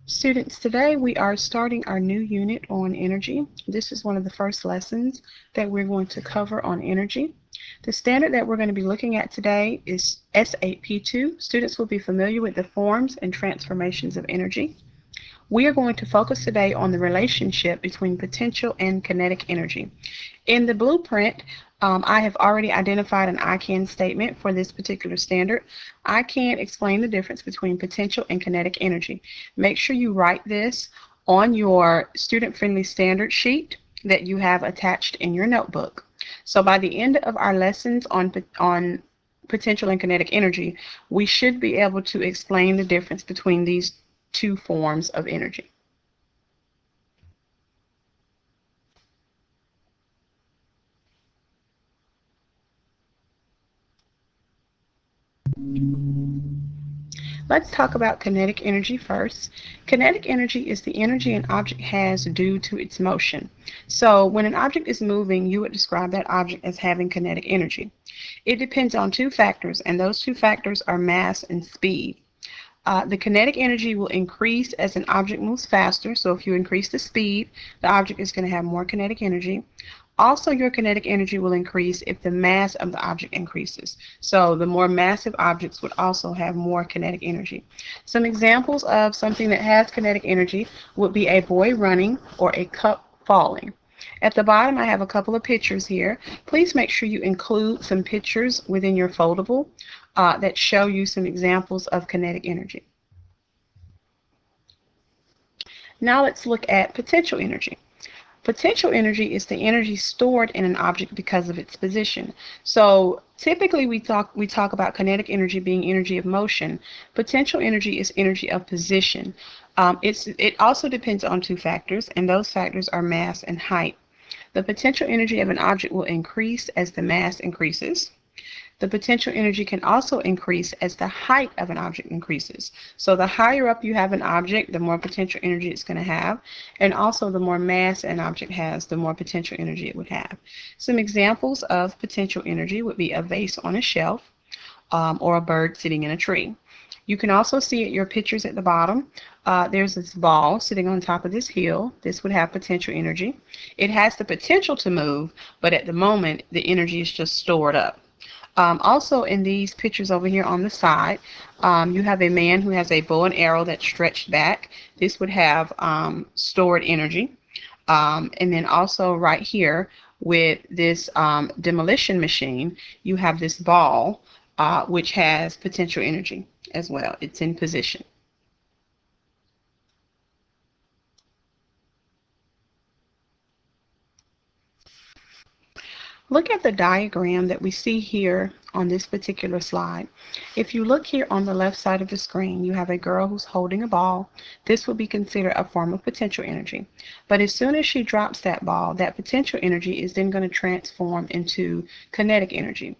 Students, today we are starting our new unit on energy. This is one of the first lessons that we're going to cover on energy. The standard that we're going to be looking at today is S8P2. Students will be familiar with the forms and transformations of energy. We are going to focus today on the relationship between potential and kinetic energy. In the blueprint, I have already identified an I can statement for this particular standard. I can explain the difference between potential and kinetic energy. Make sure you write this on your student-friendly standard sheet that you have attached in your notebook. So by the end of our lessons on potential and kinetic energy, we should be able to explain the difference between these two forms of energy. Let's talk about kinetic energy first. Kinetic energy is the energy an object has due to its motion. So when an object is moving, you would describe that object as having kinetic energy. It depends on two factors, and those two factors are mass and speed. The kinetic energy will increase as an object moves faster. So if you increase the speed, the object is going to have more kinetic energy. Also, your kinetic energy will increase if the mass of the object increases. So the more massive objects would also have more kinetic energy. Some examples of something that has kinetic energy would be a boy running or a cup falling. At the bottom, I have a couple of pictures here. Please make sure you include some pictures within your foldable that show you some examples of kinetic energy. Now let's look at potential energy. Potential energy is the energy stored in an object because of its position. So typically we talk about kinetic energy being energy of motion. Potential energy is energy of position. It also depends on two factors, and those factors are mass and height. The potential energy of an object will increase as the mass increases. The potential energy can also increase as the height of an object increases. So the higher up you have an object, the more potential energy it's going to have, and also the more mass an object has, the more potential energy it would have. Some examples of potential energy would be a vase on a shelf or a bird sitting in a tree. You can also see your pictures at the bottom. There's this ball sitting on top of this hill. This would have potential energy. It has the potential to move, but at the moment the energy is just stored up. Also in these pictures over here on the side, you have a man who has a bow and arrow that's stretched back. This would have stored energy. And then also right here with this demolition machine, you have this ball which has potential energy as well. It's in position. Look at the diagram that we see here on this particular slide. If you look here on the left side of the screen, you have a girl who's holding a ball. This would be considered a form of potential energy. But as soon as she drops that ball, that potential energy is then going to transform into kinetic energy.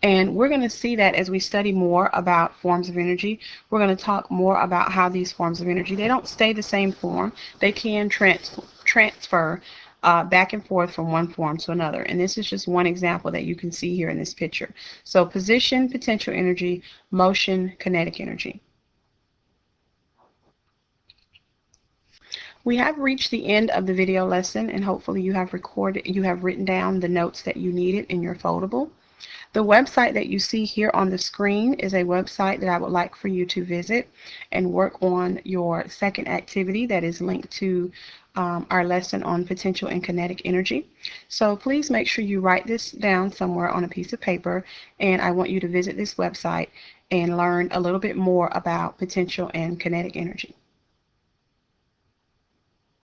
And we're going to see that as we study more about forms of energy. We're going to talk more about how these forms of energy, they don't stay the same form. They can transfer back and forth from one form to another. And this is just one example that you can see here in this picture. So position, potential energy, motion, kinetic energy. We have reached the end of the video lesson, and hopefully you have written down the notes that you needed in your foldable. The website that you see here on the screen is a website that I would like for you to visit and work on your second activity that is linked to our lesson on potential and kinetic energy. So please make sure you write this down somewhere on a piece of paper, and I want you to visit this website and learn a little bit more about potential and kinetic energy.